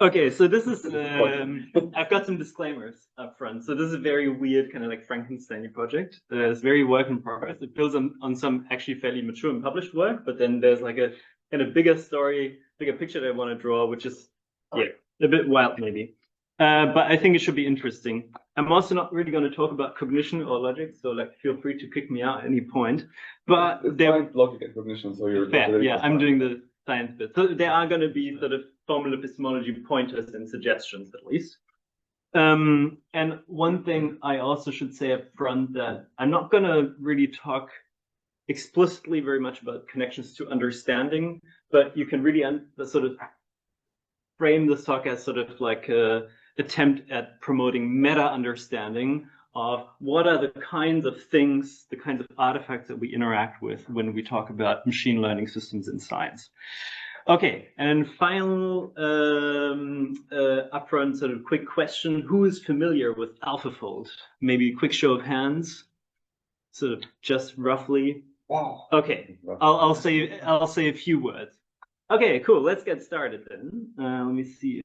Okay, so this is, I've got some disclaimers up front. So this is a very weird kind of like Frankenstein project. It's very work in progress. It builds on some actually fairly mature and published work, but then there's like a kind of bigger story, bigger picture that I want to draw, which is, yeah, a bit wild maybe. But I think it should be interesting. I'm also not really going to talk about cognition or logic, so like feel free to kick me out at any point. But there logic and cognition, so you're fair, yeah, I'm doing the science bit. So there are going to be sort of formal epistemology pointers and suggestions at least. And one thing I also should say up front that I'm not going to really talk explicitly very much about connections to understanding, but you can really sort of frame this talk as sort of like a attempt at promoting meta understanding of what are the kinds of things, the kinds of artifacts that we interact with when we talk about machine learning systems in science. Okay, and final upfront sort of quick question: who is familiar with AlphaFold? Maybe a quick show of hands, sort of just roughly. Wow. Okay, I'll say a few words. Okay, cool. Let's get started then. Let me see.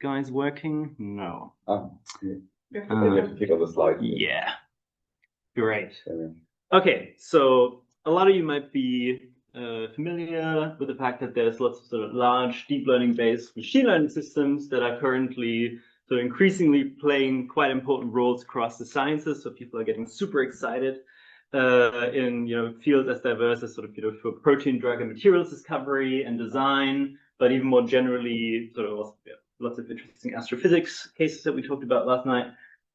Guys working? No. Click on the slide. Yeah. Great. Okay, so a lot of you might be familiar with the fact that there's lots of sort of large deep learning-based machine learning systems that are currently sort of increasingly playing quite important roles across the sciences. So people are getting super excited in fields as diverse as sort of for protein, drug, and materials discovery and design, but even more generally, sort of lots of interesting astrophysics cases that we talked about last night,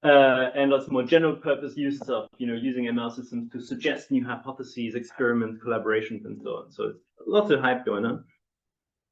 and lots of more general purpose uses of using ML systems to suggest new hypotheses, experiments, collaborations, and so on. So it's lots of hype going on.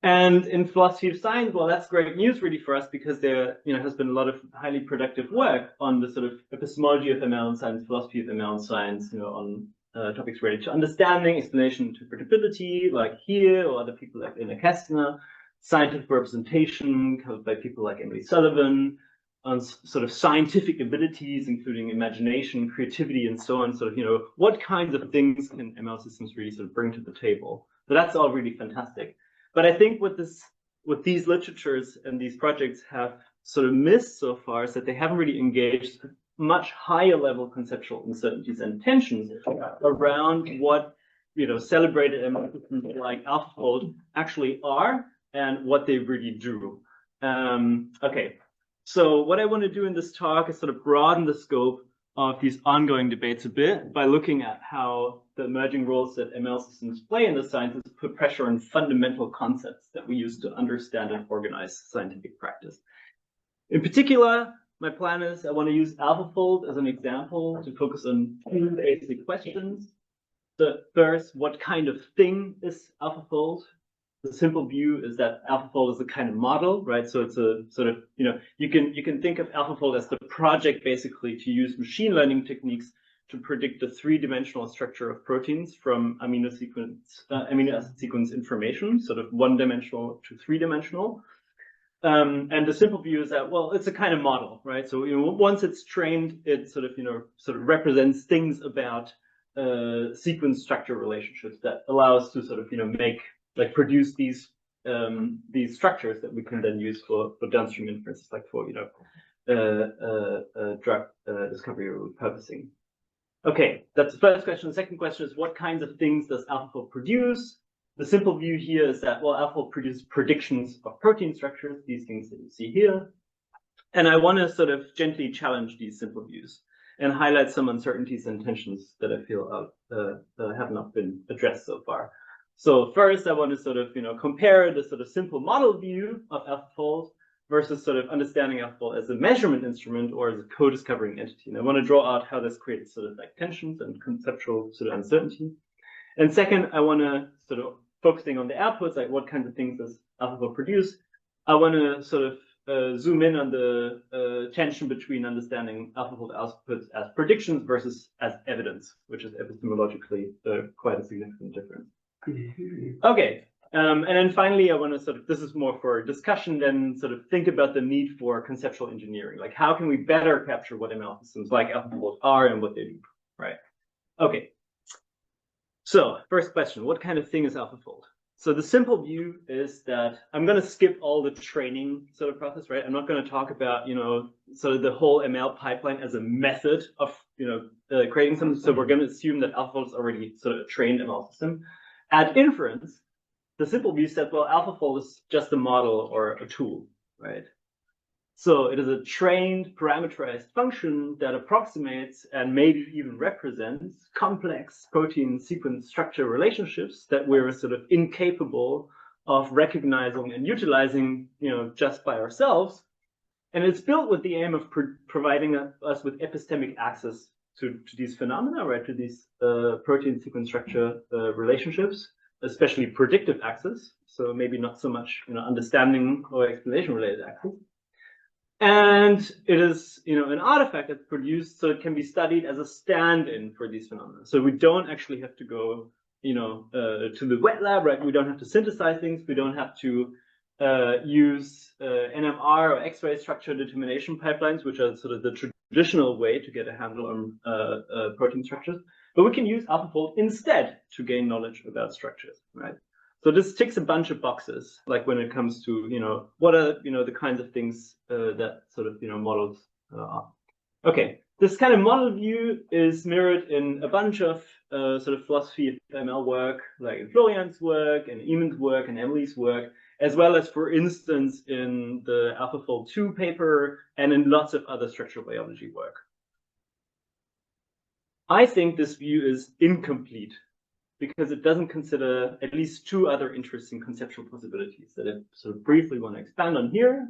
And in philosophy of science, well, that's great news really for us, because there has been a lot of highly productive work on the sort of epistemology of ML and science, philosophy of ML and science, on topics related to understanding, explanation, interpretability, like here, or other people like Ina Kestner, scientific representation covered by people like Emily Sullivan, on sort of scientific abilities, including imagination, creativity, and so on. Sort of, what kinds of things can ML systems really sort of bring to the table? So that's all really fantastic. But I think what these literatures and these projects have sort of missed so far is that they haven't really engaged much higher level conceptual uncertainties and tensions around what celebrated ML systems like AlphaFold actually are and what they really do. Okay, so what I want to do in this talk is sort of broaden the scope of these ongoing debates a bit by looking at how the emerging roles that ML systems play in the sciences put pressure on fundamental concepts that we use to understand and organize scientific practice. In particular, my plan is I want to use AlphaFold as an example to focus on two basic questions. The first, what kind of thing is AlphaFold? The simple view is that AlphaFold is a kind of model, right? So it's a sort of, you can think of AlphaFold as the project basically to use machine learning techniques to predict the three-dimensional structure of proteins from amino acid sequence information, sort of one-dimensional to three-dimensional. And the simple view is that, well, it's a kind of model, right? So once it's trained, it sort of represents things about sequence structure relationships that allow us to sort of produce these structures that we can then use for downstream inferences, like for drug discovery or repurposing. Okay, that's the first question. The second question is, what kinds of things does AlphaFold produce? The simple view here is that, well, AlphaFold produces predictions of protein structures, these things that you see here. And I want to sort of gently challenge these simple views and highlight some uncertainties and tensions that I feel have not been addressed so far. So first, I want to sort of compare the sort of simple model view of AlphaFold versus sort of understanding AlphaFold as a measurement instrument or as a co-discovering entity. And I want to draw out how this creates sort of like tensions and conceptual sort of uncertainty. And second, I want to sort of focusing on the outputs, like what kinds of things does AlphaFold produce. I want to sort of zoom in on the tension between understanding AlphaFold outputs as predictions versus as evidence, which is epistemologically quite a significant difference. Okay, and then finally, I want to sort of, this is more for discussion, then sort of think about the need for conceptual engineering. Like, how can we better capture what ML systems like AlphaFold are and what they do, right? Okay. So first question, what kind of thing is AlphaFold? So the simple view is that I'm going to skip all the training sort of process, right? I'm not going to talk about, sort of the whole ML pipeline as a method of, creating something. So we're going to assume that AlphaFold is already sort of a trained ML system. At inference, the simple view said, well, AlphaFold is just a model or a tool, right? So it is a trained parameterized function that approximates and maybe even represents complex protein sequence structure relationships that we're sort of incapable of recognizing and utilizing, just by ourselves. And it's built with the aim of providing us with epistemic access to these phenomena, right? To these protein sequence structure relationships, especially predictive access. So maybe not so much, understanding or explanation related access. And it is, an artifact that's produced so it can be studied as a stand-in for these phenomena. So we don't actually have to go, to the wet lab, right? We don't have to synthesize things. We don't have to use NMR or X-ray structure determination pipelines, which are sort of the traditional way to get a handle on protein structures. But we can use AlphaFold instead to gain knowledge about structures, right? So this ticks a bunch of boxes, like when it comes to, what are, the kinds of things that sort of, models are. Okay, this kind of model view is mirrored in a bunch of sort of philosophy of ML work, like in Florian's work and Eamon's work and Emily's work, as well as, for instance, in the AlphaFold 2 paper and in lots of other structural biology work. I think this view is incomplete because it doesn't consider at least two other interesting conceptual possibilities that I sort of briefly want to expand on here.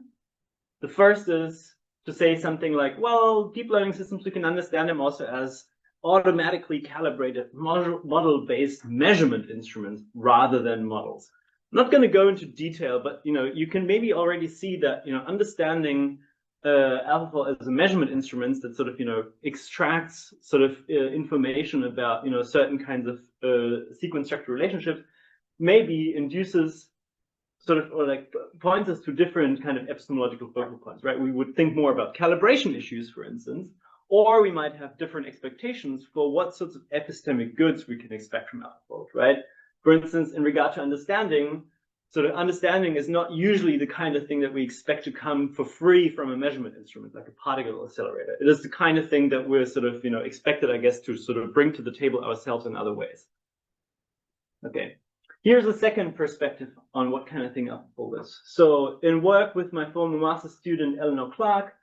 The first is to say something like, well, deep learning systems, we can understand them also as automatically calibrated model-based measurement instruments rather than models. I'm not going to go into detail, but you can maybe already see that understanding AlphaFold as a measurement instrument that sort of extracts sort of information about certain kinds of sequence structure relationships maybe induces sort of, or like points us to different kind of epistemological focal points, right? We would think more about calibration issues, for instance, or we might have different expectations for what sorts of epistemic goods we can expect from AlphaFold, right? For instance, in regard to understanding, sort of understanding is not usually the kind of thing that we expect to come for free from a measurement instrument, like a particle accelerator. It is the kind of thing that we're sort of, expected, I guess, to sort of bring to the table ourselves in other ways. Okay. Here's a second perspective on what kind of thing AlphaFold is. So in work with my former master's student, Eleanor Clark,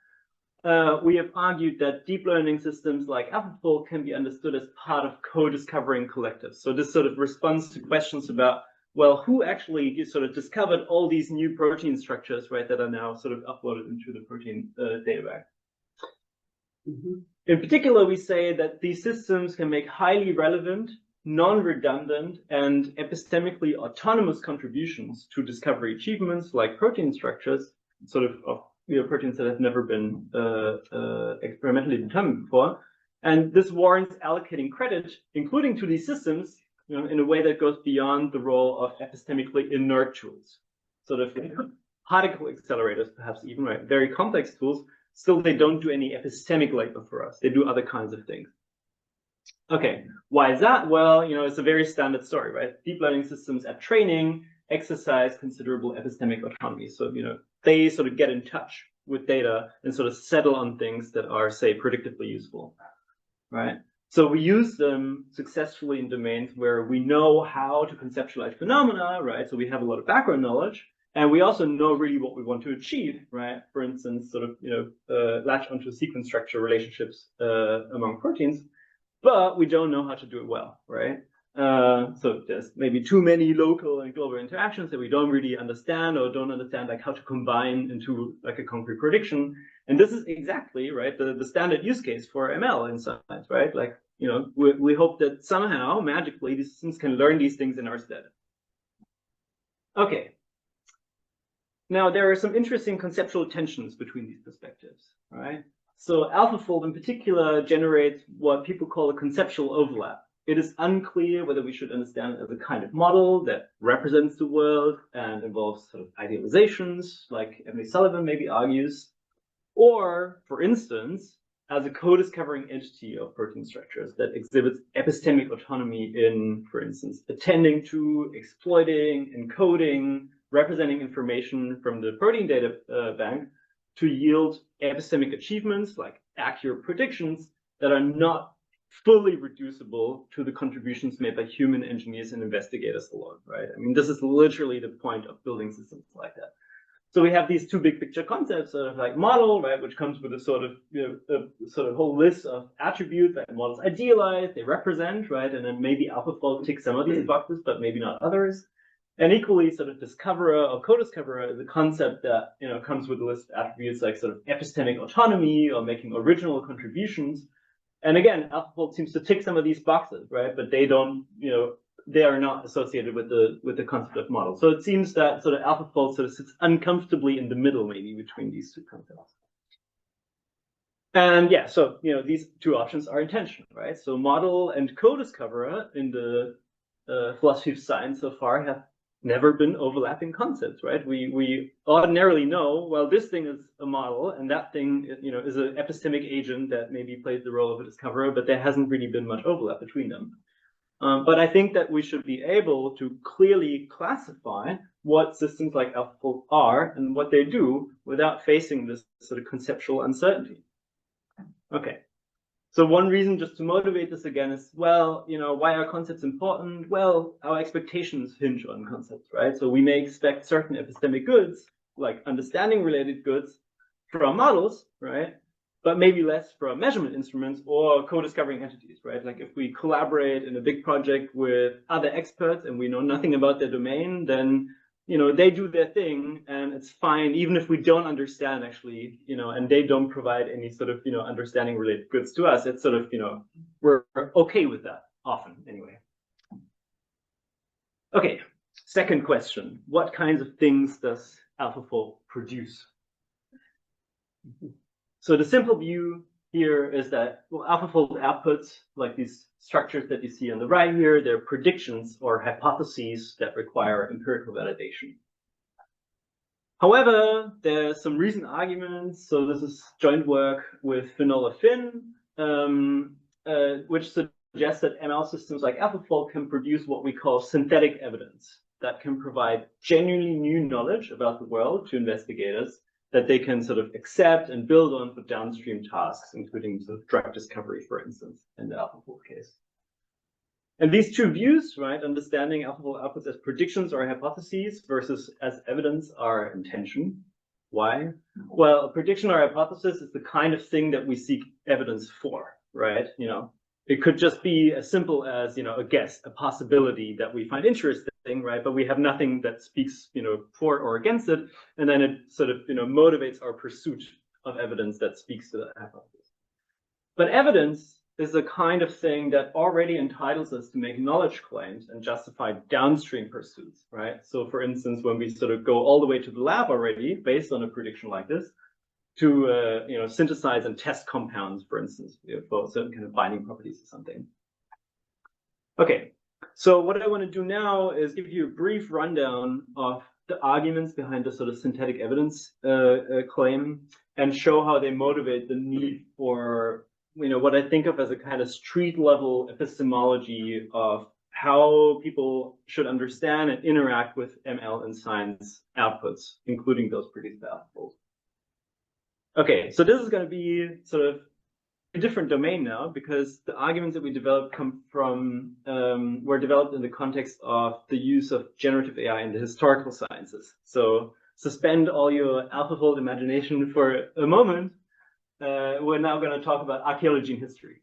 we have argued that deep learning systems like AlphaFold can be understood as part of co-discovering collectives. So this sort of responds to questions about, well, who actually sort of discovered all these new protein structures, right, that are now sort of uploaded into the protein data bank. In particular, we say that these systems can make highly relevant, non-redundant, and epistemically autonomous contributions to discovery achievements like protein structures, sort of proteins that have never been experimentally determined before. And this warrants allocating credit, including to these systems, in a way that goes beyond the role of epistemically inert tools. Sort of particle accelerators, perhaps even, right? Very complex tools. Still, they don't do any epistemic labor for us. They do other kinds of things. Okay, why is that? Well, it's a very standard story, right? Deep learning systems at training exercise considerable epistemic autonomy. So, they sort of get in touch with data and sort of settle on things that are, say, predictively useful, right? So we use them successfully in domains where we know how to conceptualize phenomena, right? So we have a lot of background knowledge, and we also know really what we want to achieve, right? For instance, sort of, latch onto sequence structure relationships among proteins, but we don't know how to do it well, right? So there's maybe too many local and global interactions that we don't really understand or don't understand like how to combine into like a concrete prediction. And this is exactly, right, the standard use case for ML in science, right? Like, we hope that somehow, magically, these systems can learn these things in our stead. Okay. Now, there are some interesting conceptual tensions between these perspectives, right? So AlphaFold in particular generates what people call a conceptual overlap. It is unclear whether we should understand it as a kind of model that represents the world and involves sort of idealizations, like Emily Sullivan maybe argues, or, for instance, as a co-discovering entity of protein structures that exhibits epistemic autonomy in, for instance, attending to, exploiting, encoding, representing information from the protein data bank to yield epistemic achievements like accurate predictions that are not fully reducible to the contributions made by human engineers and investigators alone, right? I mean, this is literally the point of building systems like that. So we have these two big picture concepts, sort of like model, right, which comes with a sort of, sort of whole list of attributes that models idealize, they represent, right, and then maybe AlphaFold ticks some of these boxes, but maybe not others. And equally, sort of discoverer or co-discoverer is a concept that comes with a list of attributes like sort of epistemic autonomy or making original contributions. And again, AlphaFold seems to tick some of these boxes, right, but they don't, they are not associated with the concept of model. So it seems that sort of AlphaFold sort of sits uncomfortably in the middle, maybe between these two concepts. And yeah, so these two options are intentional, right? So model and co-discoverer in the philosophy of science so far have never been overlapping concepts, right? We ordinarily know, well, this thing is a model, and that thing, is an epistemic agent that maybe plays the role of a discoverer, but there hasn't really been much overlap between them. But I think that we should be able to clearly classify what systems like AlphaFold are and what they do without facing this sort of conceptual uncertainty. Okay. So one reason just to motivate this again is, well, why are concepts important? Well, our expectations hinge on concepts, right? So we may expect certain epistemic goods, like understanding related goods, from models, right? But maybe less from measurement instruments or co-discovering entities, right? Like if we collaborate in a big project with other experts and we know nothing about their domain, then, they do their thing and it's fine, even if we don't understand actually, and they don't provide any sort of, understanding related goods to us. It's sort of, we're okay with that often anyway. Okay, second question. What kinds of things does AlphaFold produce? So the simple view here is that AlphaFold outputs, like these structures that you see on the right here, they're predictions or hypotheses that require empirical validation. However, there's some recent arguments. So this is joint work with Finola Finn, which suggests that ML systems like AlphaFold can produce what we call synthetic evidence that can provide genuinely new knowledge about the world to investigators that they can sort of accept and build on for downstream tasks, including sort of drug discovery, for instance, in the AlphaFold case. And these two views, right, understanding AlphaFold outputs as predictions or hypotheses versus as evidence are in tension. Why? Well, a prediction or hypothesis is the kind of thing that we seek evidence for, right? It could just be as simple as, a guess, a possibility that we find interesting, right? But we have nothing that speaks, for or against it. And then it sort of, motivates our pursuit of evidence that speaks to that hypothesis. But evidence is the kind of thing that already entitles us to make knowledge claims and justify downstream pursuits, right? So for instance, when we sort of go all the way to the lab already, based on a prediction like this, to synthesize and test compounds, for instance, for certain kind of binding properties or something. Okay, so what I want to do now is give you a brief rundown of the arguments behind the sort of synthetic evidence claim and show how they motivate the need for what I think of as a kind of street level epistemology of how people should understand and interact with ML and science outputs, including those produced by AlphaFold. Okay, so this is going to be sort of a different domain now because the arguments that we developed were developed in the context of the use of generative AI in the historical sciences. So suspend all your AlphaFold imagination for a moment. We're now going to talk about archaeology and history.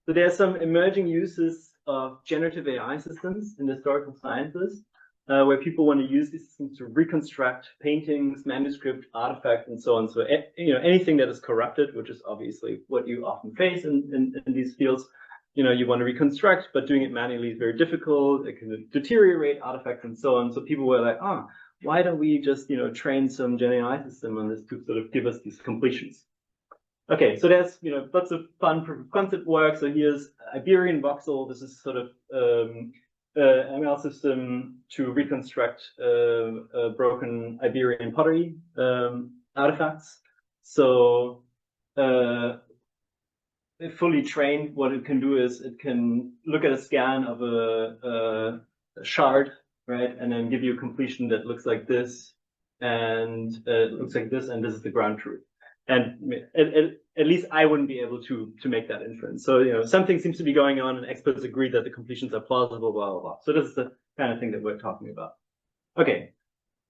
So there are some emerging uses of generative AI systems in the historical sciences, where people want to use these systems to reconstruct paintings, manuscript, artifacts, and so on. So, anything that is corrupted, which is obviously what you often face in these fields, you want to reconstruct, but doing it manually is very difficult. It can deteriorate artifacts and so on. So people were like, why don't we just, train some Gen AI system on this to sort of give us these completions? Okay, so there's, lots of fun proof of concept work. So here's Iberian voxel. This is sort of ML system to reconstruct broken Iberian pottery artifacts. So fully trained, what it can do is it can look at a scan of a shard, right, and then give you a completion that looks like this, and looks like this, and this is the ground truth. And at least I wouldn't be able to make that inference. So, you know, something seems to be going on, and experts agree that the completions are plausible, blah, blah, blah. So this is the kind of thing that we're talking about. Okay.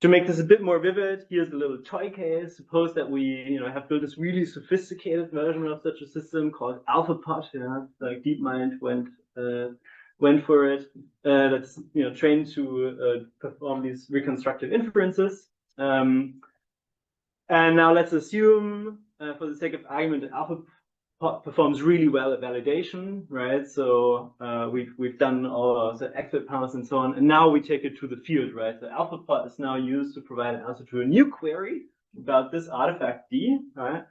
To make this a bit more vivid, here's a little toy case. Suppose that we, you know, have built this really sophisticated version of such a system called AlphaFold. Yeah, like DeepMind went for it. That's, you know, trained to perform these reconstructive inferences. And now let's assume, for the sake of argument, that AlphaFold performs really well at validation, right? So we've done all the expert panels and so on, and now we take it to the field, right? So AlphaFold is now used to provide an answer to a new query about this artifact D, right?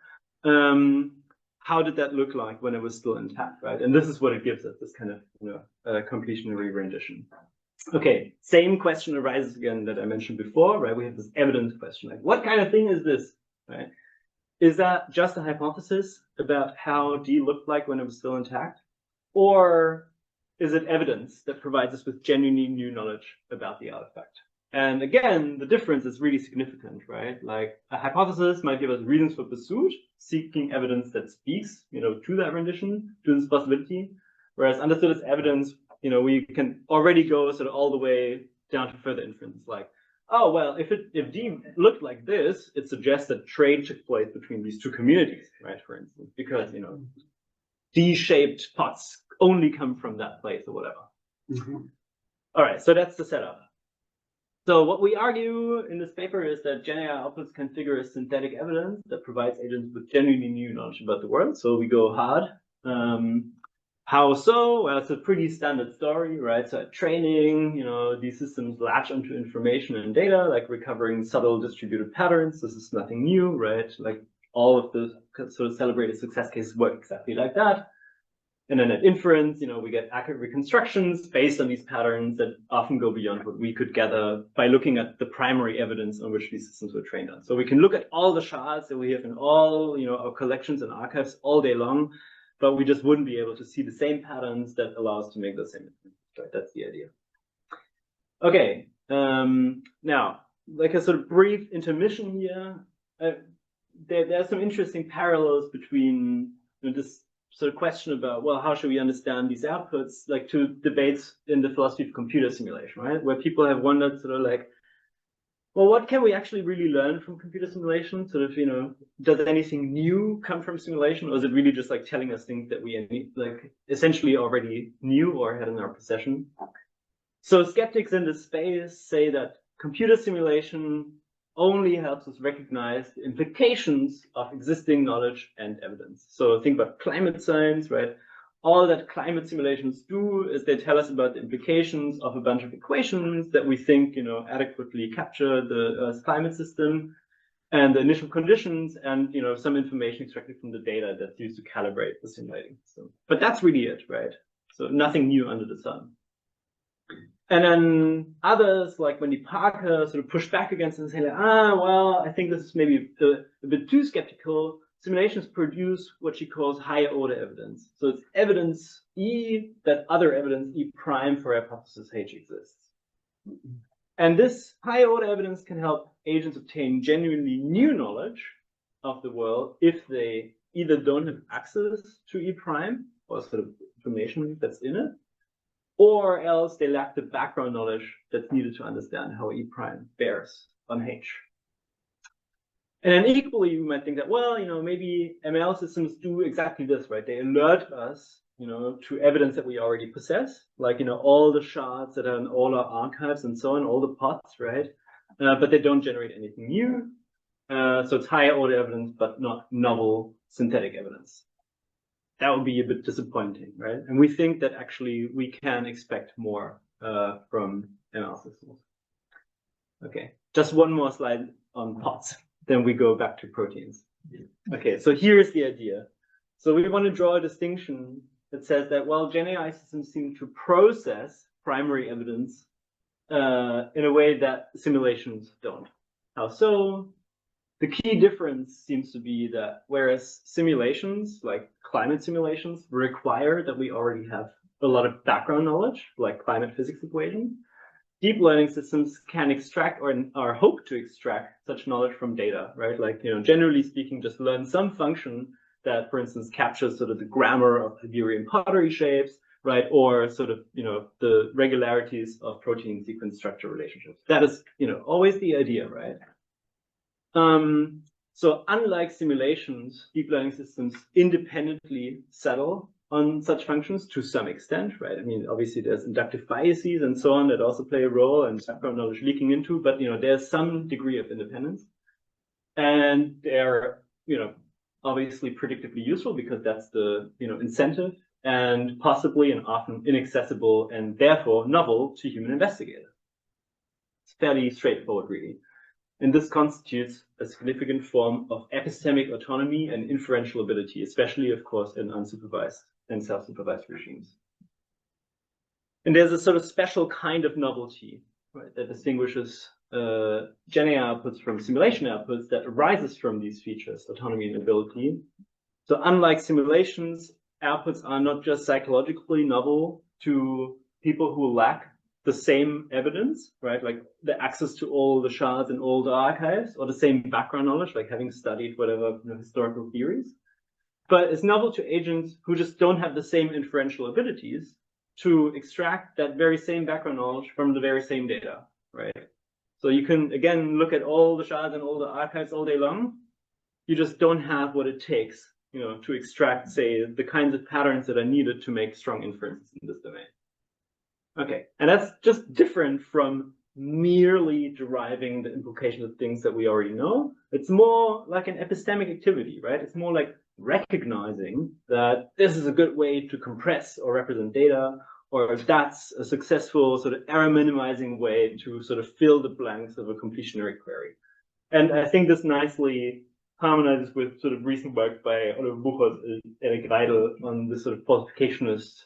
How did that look like when it was still intact, right? And this is what it gives us, this kind of, you know, completionary rendition. Okay, same question arises again that I mentioned before, right? We have this evidence question, like what kind of thing is this, right? Is that just a hypothesis about how D looked like when it was still intact? Or is it evidence that provides us with genuinely new knowledge about the artifact? And again, the difference is really significant, right? Like a hypothesis might give us reasons for pursuit, seeking evidence that speaks, you know, to that rendition, to this possibility. Whereas understood as evidence, you know, we can already go sort of all the way down to further inference, like, oh, well, if D looked like this, it suggests that trade took place between these two communities, right, for instance, because, you know, D-shaped pots only come from that place or whatever. Mm-hmm. All right, so that's the setup. So what we argue in this paper is that GenAI outputs configure a synthetic evidence that provides agents with genuinely new knowledge about the world. So we go hard. How so? Well, it's a pretty standard story, right? So at training, you know, these systems latch onto information and data, like recovering subtle distributed patterns. This is nothing new, right? Like all of the sort of celebrated success cases work exactly like that. And then at inference, you know, we get accurate reconstructions based on these patterns that often go beyond what we could gather by looking at the primary evidence on which these systems were trained on. So we can look at all the shards that we have in all, you know, our collections and archives all day long, but we just wouldn't be able to see the same patterns that allow us to make those same inferences. Right? That's the idea. Okay. Now, like a sort of brief intermission here, there are some interesting parallels between, you know, this sort of question about, well, how should we understand these outputs, like to debates in the philosophy of computer simulation, right? Where people have wondered sort of like, well, what can we actually really learn from computer simulation? Sort of, you know, does anything new come from simulation, or is it really just like telling us things that we like essentially already knew or had in our possession? So skeptics in this space say that computer simulation only helps us recognize the implications of existing knowledge and evidence. So think about climate science, right? All that climate simulations do is they tell us about the implications of a bunch of equations that we think, you know, adequately capture the Earth's climate system and the initial conditions and, you know, some information extracted from the data that's used to calibrate the simulating system. But that's really it, right? So nothing new under the sun. And then others, like Wendy Parker, sort of push back against it and say, like, well, I think this is maybe a bit too skeptical. Simulations produce what she calls higher order evidence. So it's evidence E that other evidence E prime for hypothesis H exists. And this higher order evidence can help agents obtain genuinely new knowledge of the world if they either don't have access to E prime or sort of information that's in it, or else they lack the background knowledge that's needed to understand how E prime bears on H. And then equally, you might think that, well, you know, maybe ML systems do exactly this, right? They alert us, you know, to evidence that we already possess, like, you know, all the shards that are in all our archives and so on, all the pots, right? But they don't generate anything new. So it's higher order evidence, but not novel synthetic evidence. That would be a bit disappointing, right? And we think that actually we can expect more from ML systems. Okay, just one more slide on pots. Then we go back to proteins. Okay, so here's the idea. So we want to draw a distinction that says that, well, GenAI systems seem to process primary evidence in a way that simulations don't. How so? The key difference seems to be that whereas simulations, like climate simulations, require that we already have a lot of background knowledge, like climate physics equations, deep learning systems can extract or hope to extract such knowledge from data, right? Like, generally speaking, just learn some function that, for instance, captures sort of the grammar of Iberian pottery shapes, right? Or sort of, the regularities of protein sequence structure relationships. That is, always the idea, right? So unlike simulations, deep learning systems independently settle on such functions to some extent, right? I mean, obviously there's inductive biases and so on that also play a role and background knowledge leaking into, but there's some degree of independence. And they're, obviously predictably useful because that's the, incentive, and possibly and often inaccessible and therefore novel to human investigators. It's fairly straightforward, really. And this constitutes a significant form of epistemic autonomy and inferential ability, especially, of course, in unsupervised and self-supervised regimes. And there's a sort of special kind of novelty, right, that distinguishes Gen AI outputs from simulation outputs that arises from these features, autonomy and ability. So unlike simulations, outputs are not just psychologically novel to people who lack the same evidence, right? Like the access to all the shards and all the archives, or the same background knowledge, like having studied whatever historical theories. But it's novel to agents who just don't have the same inferential abilities to extract that very same background knowledge from the very same data, right? So you can, again, look at all the shards and all the archives all day long. You just don't have what it takes, to extract, say, the kinds of patterns that are needed to make strong inferences in this domain. Okay, and that's just different from merely deriving the implications of things that we already know. It's more like an epistemic activity, right? It's more like recognizing that this is a good way to compress or represent data, or that's a successful sort of error minimizing way to sort of fill the blanks of a completionary query. And I think this nicely harmonizes with sort of recent work by Oliver Buchholz and Eric Reidel on this sort of falsificationist,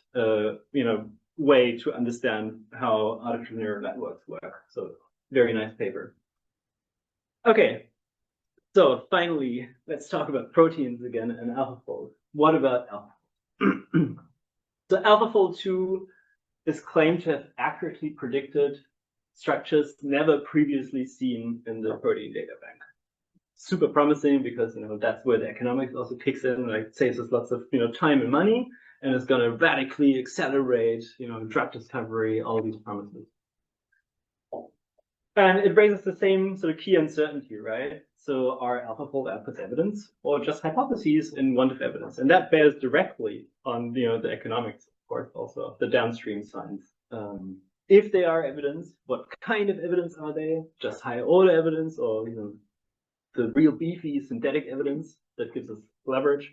way to understand how artificial neural networks work. So very nice paper. Okay, so finally, let's talk about proteins again and AlphaFold. What about AlphaFold? So AlphaFold 2 is claimed to have accurately predicted structures never previously seen in the protein data bank. Super promising because that's where the economics also kicks in, like saves us lots of time and money, and it's going to radically accelerate drug discovery, all these promises. And it raises the same sort of key uncertainty, right? So are AlphaFold outputs evidence or just hypotheses in want of evidence? And that bears directly on the economics, of course, also the downstream science. If they are evidence, what kind of evidence are they? Just higher order evidence, or the real beefy synthetic evidence that gives us leverage?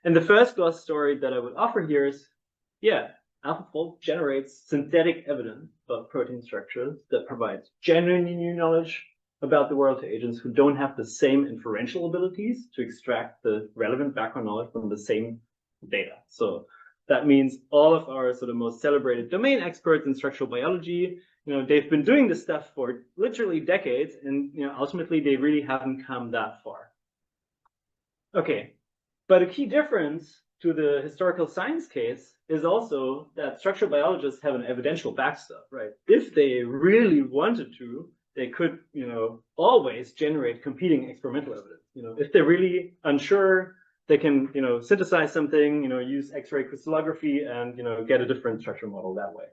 And the first gloss story that I would offer here is, AlphaFold generates synthetic evidence of protein structures that provides genuinely new knowledge about the world to agents who don't have the same inferential abilities to extract the relevant background knowledge from the same data. So that means all of our sort of most celebrated domain experts in structural biology, they've been doing this stuff for literally decades, and ultimately they really haven't come that far. Okay, but a key difference to the historical science case is also that structural biologists have an evidential backstop, right? If they really wanted to, they could, always generate competing experimental evidence. If they're really unsure, they can, synthesize something, use X-ray crystallography and, get a different structural model that way.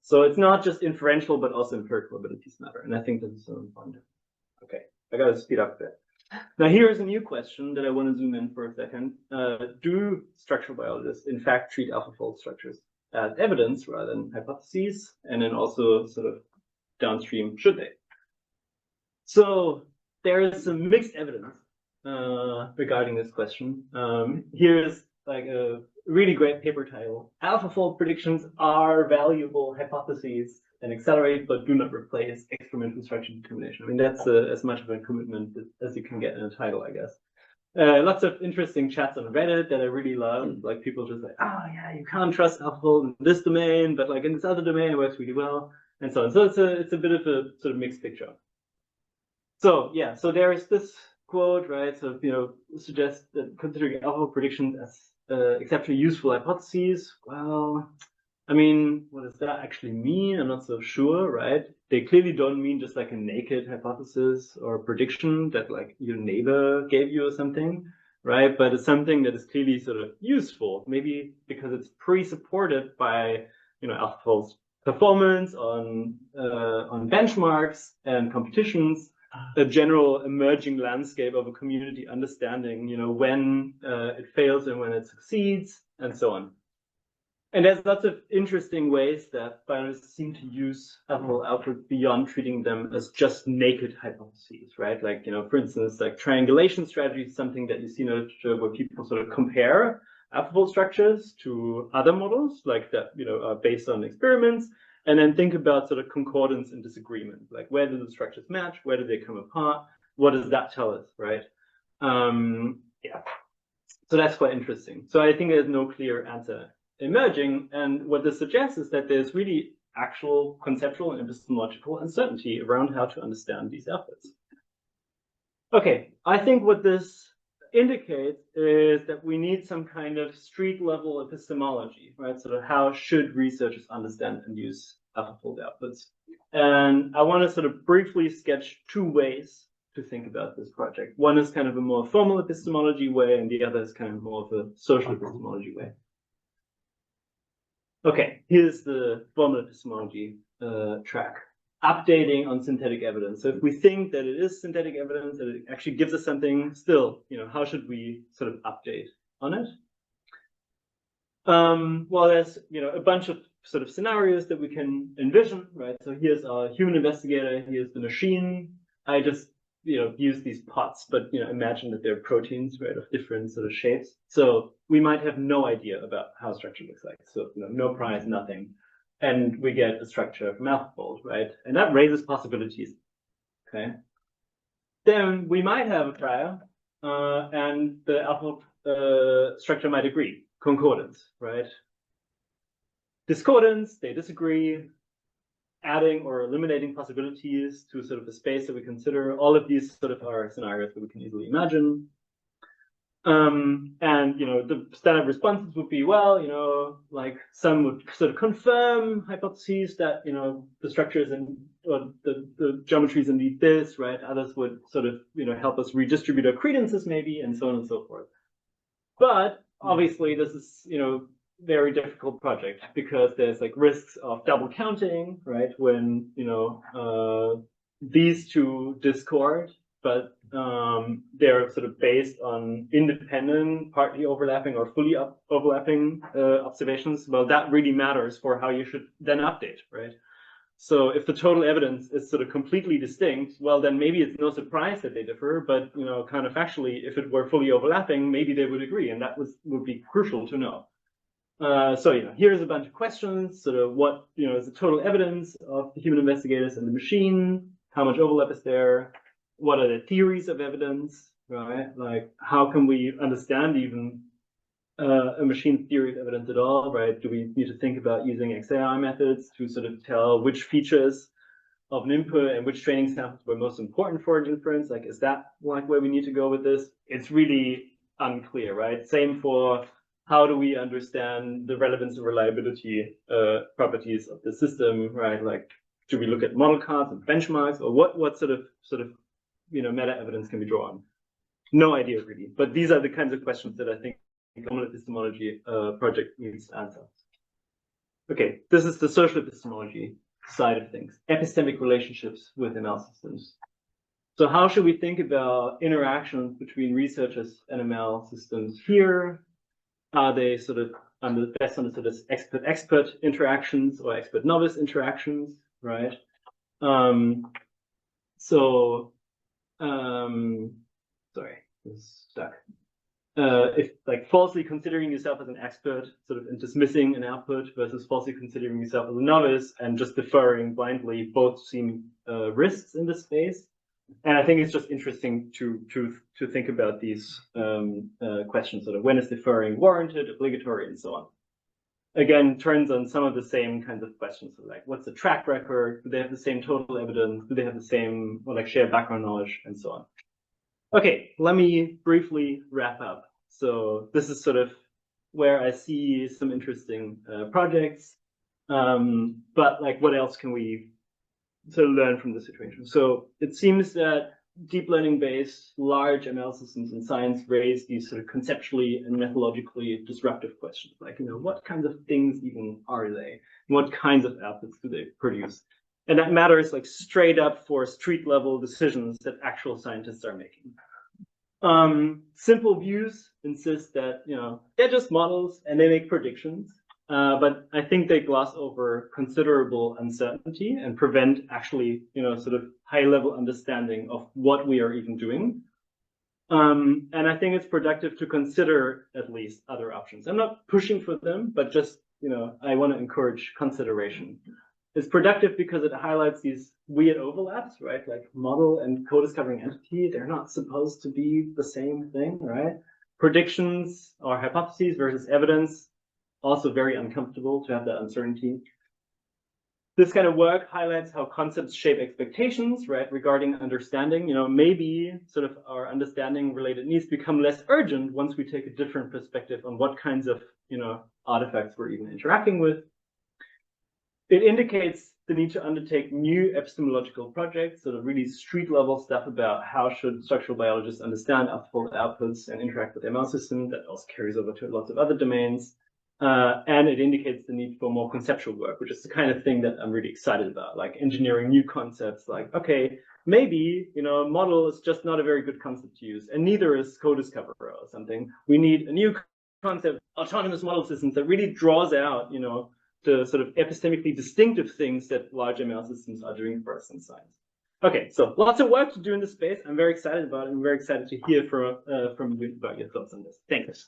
So it's not just inferential, but also empirical abilities matter. And I think this is so important. Okay, I got to speed up a bit. Now, here's a new question that I want to zoom in for a second. Do structural biologists, in fact, treat AlphaFold structures as evidence rather than hypotheses? And then also sort of downstream, should they? So there is some mixed evidence regarding this question. Here's like a really great paper title: AlphaFold predictions are valuable hypotheses and accelerate, but do not replace experimental structure determination. I mean, that's as much of a commitment as you can get in a title, I guess. Lots of interesting chats on Reddit that I really love. Like people just like, you can't trust AlphaFold in this domain, but like in this other domain, it works really well, and so on. So it's a bit of a sort of mixed picture. So so there is this quote, right? So, suggests that considering AlphaFold predictions as exceptionally useful hypotheses. Well, I mean, what does that actually mean? I'm not so sure, right? They clearly don't mean just like a naked hypothesis or prediction that like your neighbor gave you or something, right? But it's something that is clearly sort of useful, maybe because it's pre-supported by, AlphaFold's performance on benchmarks and competitions, a general emerging landscape of a community understanding, when it fails and when it succeeds, and so on. And there's lots of interesting ways that biologists seem to use AlphaFold output beyond treating them as just naked hypotheses, right? Like, for instance, like triangulation strategy is something that you see in literature where people sort of compare AlphaFold structures to other models, like that, are based on experiments, and then think about sort of concordance and disagreement, like where do the structures match, where do they come apart, what does that tell us, right? Yeah, so that's quite interesting. So I think there's no clear answer emerging, and what this suggests is that there's really actual conceptual and epistemological uncertainty around how to understand these efforts. Okay, I think what this indicates is that we need some kind of street level epistemology, right? Sort of how should researchers understand and use AlphaFold outputs? And I want to sort of briefly sketch two ways to think about this project. One is kind of a more formal epistemology way, and the other is kind of more of a social epistemology way. Okay, here's the formal epistemology track. Updating on synthetic evidence. So if we think that it is synthetic evidence, that it actually gives us something, still, how should we sort of update on it? Well, there's a bunch of sort of scenarios that we can envision, right? So here's our human investigator, here's the machine. I just use these pots, but imagine that they're proteins, right, of different sort of shapes. So we might have no idea about how structure looks like. So no prize, nothing, and we get a structure from AlphaFold, right? And that raises possibilities. Okay. Then we might have a prior, and the AlphaFold structure might agree. Concordance, right? Discordance, they disagree. Adding or eliminating possibilities to sort of the space that we consider. All of these sort of are scenarios that we can easily imagine. And the standard responses would be, well, like some would sort of confirm hypotheses that the structures and or the geometries indeed this, right? Others would sort of help us redistribute our credences maybe, and so on and so forth. But obviously, this is very difficult project because there's like risks of double counting, right? When these two discord, but they're sort of based on independent, partly overlapping or fully overlapping observations. Well, that really matters for how you should then update, right? So if the total evidence is sort of completely distinct, well, then maybe it's no surprise that they differ, but kind of factually, if it were fully overlapping, maybe they would agree, and that would be crucial to know. So here's a bunch of questions. Sort of what is the total evidence of the human investigators and the machine? How much overlap is there? What are the theories of evidence? Right? Like how can we understand even a machine's theory of evidence at all? Right? Do we need to think about using XAI methods to sort of tell which features of an input and which training samples were most important for an inference? Like, is that like where we need to go with this? It's really unclear, right? Same for how do we understand the relevance and reliability properties of the system, right? Like, do we look at model cards and benchmarks, or what sort of meta evidence can we draw on? No idea really, but these are the kinds of questions that I think the common epistemology project needs to answer. Okay, this is the social epistemology side of things, epistemic relationships with ML systems. So how should we think about interactions between researchers and ML systems here? Are they sort of best understood as expert-expert interactions or expert-novice interactions, right? Sorry, it's stuck. If like falsely considering yourself as an expert, sort of and dismissing an output versus falsely considering yourself as a novice and just deferring blindly, both seem risks in this space. And I think it's just interesting to think about these questions, sort of when is deferring warranted, obligatory, and so on. Again, turns on some of the same kinds of questions, so like what's the track record? Do they have the same total evidence? Do they have the same, or like shared background knowledge, and so on? Okay, let me briefly wrap up. So this is sort of where I see some interesting projects. But like, what else can we sort of learn from the situation? So it seems that deep learning based large ML systems in science raise these sort of conceptually and methodologically disruptive questions, like, what kinds of things even are they? What kinds of outputs do they produce? And that matters like straight up for street level decisions that actual scientists are making. Simple views insist that, they're just models and they make predictions. But I think they gloss over considerable uncertainty and prevent actually, sort of high level understanding of what we are even doing. And I think it's productive to consider at least other options. I'm not pushing for them, but just, I want to encourage consideration. It's productive because it highlights these weird overlaps, right? Like model and co-discovering entity, they're not supposed to be the same thing, right? Predictions or hypotheses versus evidence, also very uncomfortable to have that uncertainty. This kind of work highlights how concepts shape expectations, right, regarding understanding. Maybe sort of our understanding related needs become less urgent once we take a different perspective on what kinds of, artifacts we're even interacting with. It indicates the need to undertake new epistemological projects, sort of really street level stuff about how should structural biologists understand AlphaFold outputs and interact with ML systems. That also carries over to lots of other domains. And it indicates the need for more conceptual work, which is the kind of thing that I'm really excited about, like engineering new concepts, like, okay, maybe, model is just not a very good concept to use, and neither is co-discover or something. We need a new concept, autonomous model systems, that really draws out, the sort of epistemically distinctive things that large ML systems are doing for us in science. Okay, so lots of work to do in this space. I'm very excited about it. I'm very excited to hear from you about your thoughts on this. Thanks.